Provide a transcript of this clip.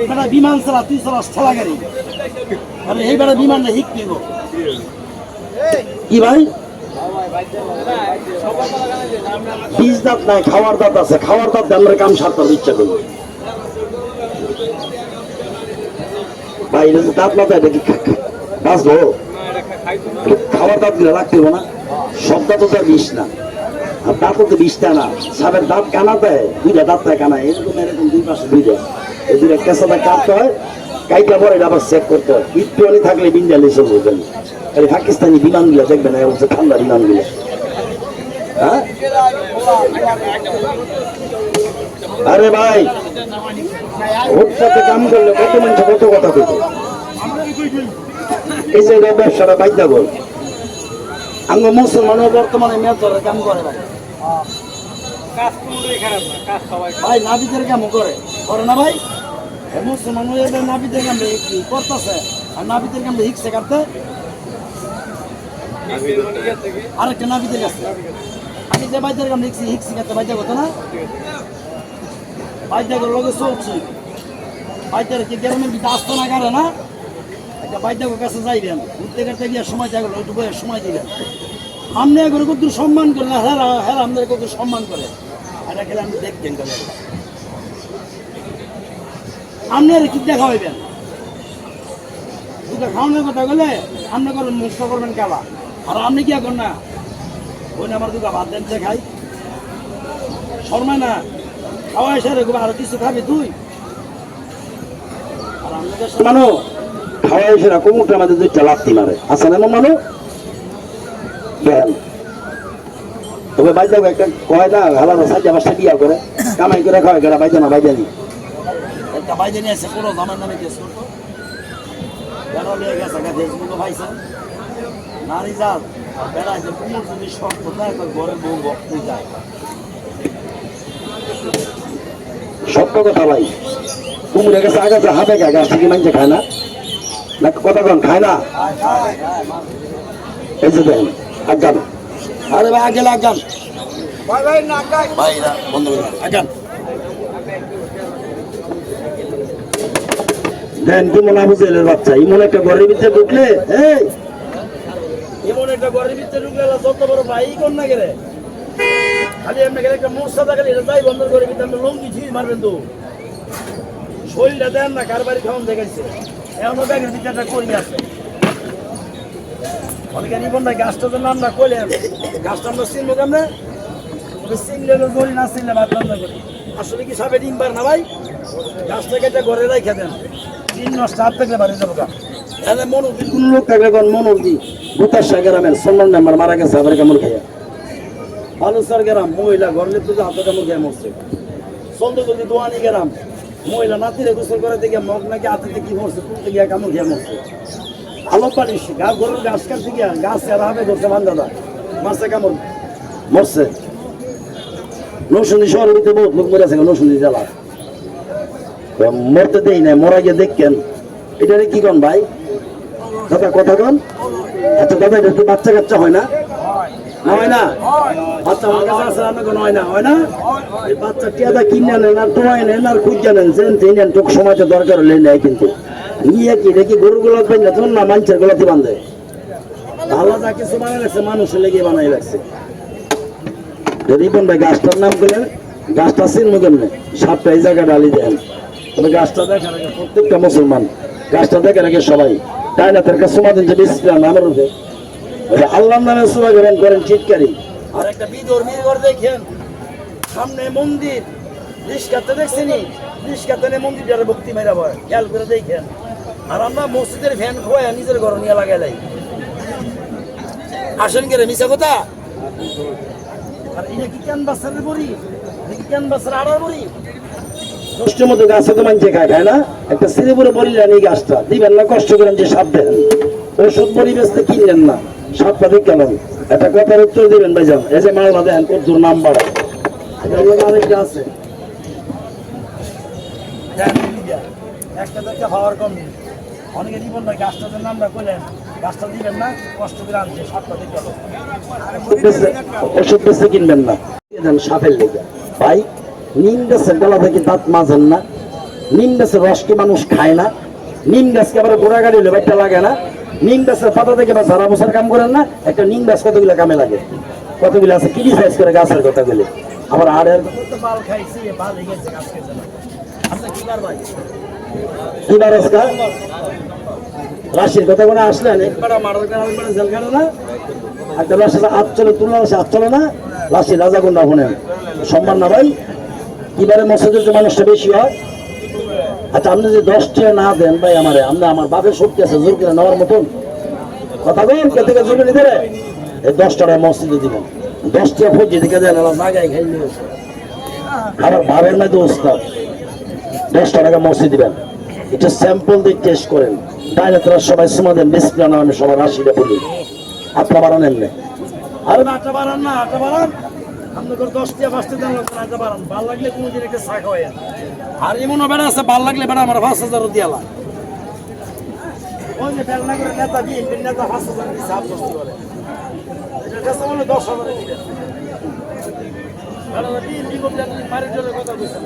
বেটা বিমান চালা তুই চালাস ঠেলা গাড়ি আরে এই বেটা বিমান না হিক নেব কি ভাই বীজ দাঁত নাই খাওয়ার দাঁত আছে খাওয়ার দাঁত আমরা কাম সারতে ইচ্ছা করি ভাই দাঁত না দেয় দেখি বাঁচবো খাওয়ার দাঁত দিলে রাখতে হবে না সব দাঁত তো বিষ না আর দাঁত তো বিষটা না সাপের দাঁত কানা দেয় দুইটা দাঁত দেয় কানা এরকম এরকম দুই পাশে দুইটা এই দুইটা কেঁচাটা কাটতে হয় কাইটা পরে আবার চেক করতে হয় একটু অনেক থাকলে বিন্দালি সব বুঝবেন এই পাকিস্তানি বিমানগুলো দেখবেন হচ্ছে ঠান্ডা বিমানগুলো হ্যাঁ আরে ভাই ভোটটাতে কাম করলে কত মানুষ কত কথা কইতো এই যে ব্যবসাটা বাইদা বল আঙ্গ মুসলমানও বর্তমানে মেজরের কাম করে ভাই ভাই নাবিদের কাম করে না ভাই মুসলমান নাবিদের কাম করতেছে আর নাবিদের কাম হিকছে কাটতে আরেকটা নাবিদের কাছে আমি যে বাইদের কাম লিখছি হিকছি কাটতে বাইদা করতো না বাইদা করে লোকে চলছি বাইদের কি গ্রামের ভিতরে আসতো না কারে না একটা বাইদাকে কাছে যাইবেন ঘুরতে ঘুরতে গিয়ে সময় থাকলো একটু বয়ে সময় দিবেন আপনি এগুলো কত সম্মান করলেন হ্যাঁ হ্যাঁ আমাদের কত সম্মান করে এটা খেলে আপনি দেখবেন কেন আপনি আর কি দেখা হইবেন দুটো খাওয়ানোর কথা বলে আপনি করেন মুক্ত করবেন কালা আর আপনি কি এখন না ওই আমার দুটো ভাত দেন খাই শর্মায় না খাওয়া এসে রেখে আরো কিছু খাবি তুই আর আমাদের মানো খাওয়া এসে না কোমরটা আমাদের দুইটা লাত্তি মারে আসা না মানো তবে বাইদা একটা কয় না আলাদা সাজা বাসা বিয়া করে কামাই করে খাওয়াই গেলা বাইদা না বাইদানি একটা বাইদানি আছে কোনো জামার নামে কেস করতো কেন নিয়ে গেছে ফেসবুকে পাইছে নারী জাত বেড়ায় যে কোমর যদি শক্ত থাকে ঘরের বউ বক্ত যায় সত্য কথা ভাই কুমড়ে গেছে আগাছে হাতে খায় গাছ থেকে মানছে খায় না না কথা কন খায় না এই যে দেখেন আজ্ঞান আরে ভাই আগে আজ্ঞান ভাই ভাই না ভাই বন্ধ করে আজ্ঞান দেন তুমি না বুঝলে বাচ্চা ইমন একটা ঘরের ভিতরে ঢুকলে এই ইমন একটা ঘরের ভিতরে ঢুকলে যত বড় ভাই কোন না গেলে খালি এমনি গেলে একটা মোর্চা থাকলে এটা যাই বন্ধ করে ভিতরে আমরা লঙ্গি ঝিল মারবেন তো শরীরটা দেন না কার বাড়ি খাওয়ান দেখাইছে এমনও ব্যাগের ভিতরে করি আছে অনেকে নিবন না গাছটা তো নাম না কইলেন গাছটা আমরা চিনবো কেমনে চিনলে গড়ি না চিনলে ভাত রান্না করি আসলে কি সাপে ডিম পার না ভাই গাছটাকে একটা ঘরে রাখা দেন 3 মাস হাত থাকলে বাড়ি যাবো গা এনে মনোর দি কোন লোক থাকলে কোন মনোর দি ভূতাশা গ্রামের সম্মান মেম্বার মারা গেছে আবার কামড় খাইয়া বালুসার গ্রাম মহিলা ঘরলে তো হাত কামড় খেয়ে মরছে চন্দ্রগলি দোয়ানি গ্রাম মহিলা নাতিরে গোসল করে দেখে মগ নাকি হাতে কি মরছে তুলতে গিয়ে কামড় খেয়ে মরছে আলো পানিস গা গরুর গাছ কাটতে গিয়া গাছ আর হবে ধরছে বান্দাদা মাছে কামড় মরছে নৌসুন্দি শহরের ভিতরে বহুত লোক মরে আছে নৌসুন্দি জেলা মরতে দেই না মরা গিয়ে দেখেন এটা কি কন ভাই দাদা কথা কন আচ্ছা দাদা এটা কি বাচ্চা কাচ্চা হয় না হয় না বাচ্চা আমার কাছে আছে রান্না কোনো হয় না এই বাচ্চা টিয়াদা কিনে নেন আর তোমায় নেন আর খুঁজে নেন যেন নেন টুক সময়টা দরকার হলে নেয় কিন্তু নিয়ে কি দেখি গরুগুলো পাই না তখন না মানুষের গোলাতে বাঁধে ভালো যা কিছু বানাই রাখছে মানুষের লেগে বানাই রাখছে রিপন ভাই গাছটার নাম করলেন গাছটা চিনবো কেমনে সাপটা এই জায়গায় ডালি দেন তবে গাছটা দেখেন প্রত্যেকটা মুসলমান গাছটা দেখে রাখে সবাই তাই না তার কাছে সমাধান যে বিশ্রাম নামের উঠে আল্লাহর নামে সুরা গ্রহণ করেন চিৎকারি আর একটা বিধর্মী ঘর দেখেন সামনে মন্দির রিস্কাতে দেখছেনি রিস্কাতে মন্দিরটারে ভক্তি মেরা হয় খেয়াল করে দেখেন আর আমরা মসজিদের ফ্যান খোয়া নিজের ঘর নিয়ে লাগাই লাই আসেন গেলে মিশা কথা আর এটা কি ক্যানভাসের বড়ি দেখি ক্যানভাসের আড়ার বড়ি কষ্টের মতো গাছে তো মানছে খায় না একটা সিরিপুরে বড়ি নেন এই গাছটা দিবেন না কষ্ট করেন যে সাপ দেন ওষুধ পরিবেশতে কিনলেন না সাপটা দিক কেমন একটা কথার উত্তর দিবেন ভাইজান এই যে মালদা দেন কত নাম বাড়া আরেকটা আছে একটা দেখতে হওয়ার কম নেই অনেকে দিবেন না গাছটাদের নামটা করলেন গাছটা দিবেন না কষ্ট করে আনছে সাপটা দিক ওষুধ বেশি কিনবেন না সাপের লেগে ভাই নিম গাছের গলা থেকে দাঁত মাজেন না নিম গাছের রসকে মানুষ খায় না, নিম গাছকে আবার গোড়া গাড়ি হলে বাইটা লাগে না, নিম গাছের পাতা থেকে বা ঝাড়া বসার কাম করেন না, একটা নিম গাছ কতগুলো কামে লাগে, কতগুলো আছে ক্রিটিসাইজ করে গাছের কথাগুলি। আবার আড়ের বাল খাইছি বাল হয়ে গেছে গাছ খেয়েছে না আপনি কি করবেন কি বারসকা রাশির কথা কোনো আসলেন বড় মারার কারণে বড় জেল কাটে না একটা রাশি হাত চলে তুলনা আছে, হাত চলে না রাশি রাজা গুন্ডা শোনেন সম্মান না ভাই। কিবারে মসজিদের যে মানুষটা বেশি হয়। আচ্ছা আপনি যদি 10 টাকা না দেন ভাই আমারে, আপনি আমার বাপের শক্তি আছে জোর করে নেওয়ার মতন কথা বলেন, কে থেকে জোর নিতে রে এই 10 টাকা মসজিদে দিবেন, 10 টাকা ফৌজি থেকে দেন আমার জায়গায় খাইলে আমার ভাবের নাই দোস্ত 10 টাকা মসজিদ দিবেন, এটা স্যাম্পল দিয়ে টেস্ট করেন, তাহলে তোরা সবাই সময় দেন বিসমিল্লাহ না আমি সবার রাশিটা বলি আপনারা বাড়ানেন না। আর আটা বাড়ান না আটা বাড়ান আপনি করে 10 টাকা 5 টাকা দেন আটা বাড়ান ভাল লাগলে কোনদিন একটা চা খাওয়ায় আর এমনও বেড়া আছে ভাল লাগলে বেড়া আমার 5000 দিয়ালা ওই যে বেলনা করে নেতা বিএনপি নেতা 5000 দিয়ে সাপ বসতে পারে এটা কাছে বলে 10,000 দিবেন বেড়া বিএনপি গোপটা মারি জোরে কথা কইছেন